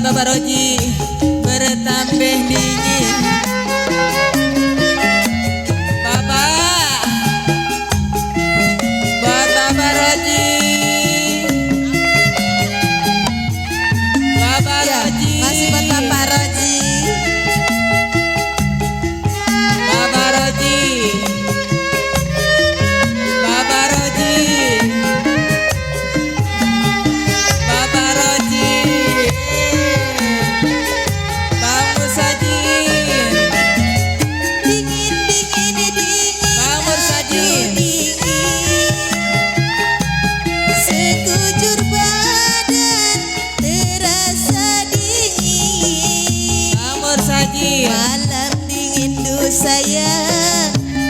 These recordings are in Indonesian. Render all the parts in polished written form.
Bapak Roji bertambah dingin. Bapak buat Bapak Roji. Bapak Roji masih buat Bapak Roji. Bapak Roji. Bapak Roji. Bapak Roji. Malam dingin saya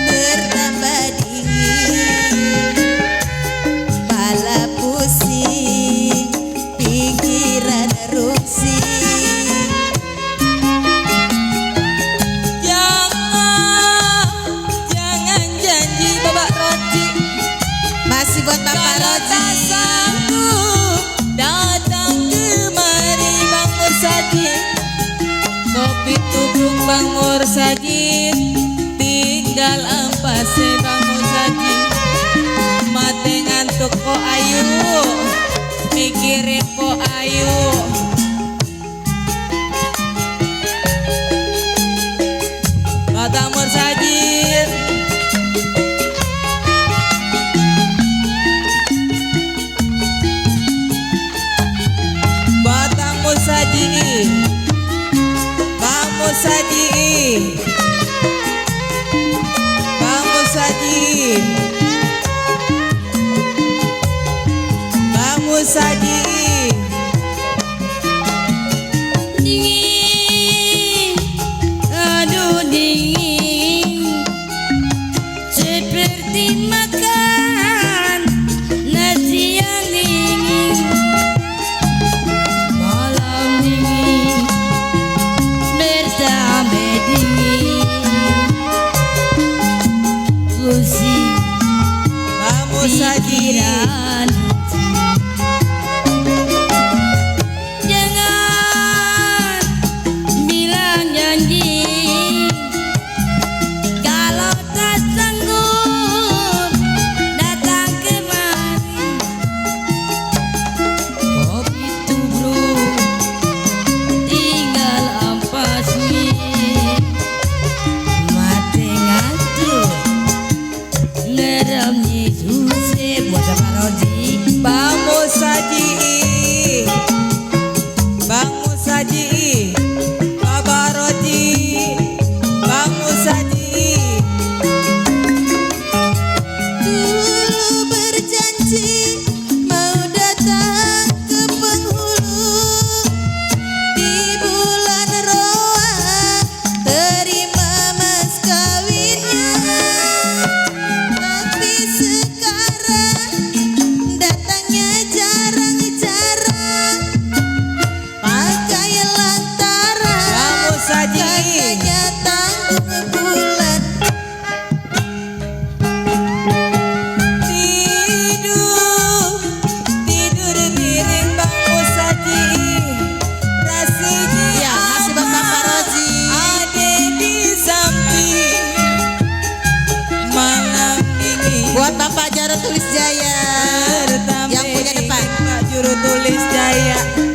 bertambah dingin, kepala pusing, pikiran erupsi. Jangan janji Bapak Roji. Masih buat Bapak Roji. Datang kemari Bang Mursaji. Kopi tubruk Bang Mursaji, tinggal ampase Bang Mursaji. Mate ngantuk kok ayu, mikirin kok ayu. Batang Mursaji. Batang Mursaji. Bang Mursaji. Bang Mursaji. Bang Mursaji. Dingin, aduh dingin, seperti makan nasi yang dingin. Malam dingin bertambah dingin, pusing Bang Mursaji. pikiran. Jangan bilang janji kalau tak sanggup datang kemari. Kopi tubruk tinggal ampasnya, mati ngantuk ngeramnya susah buat Bapak Roji. Jaya.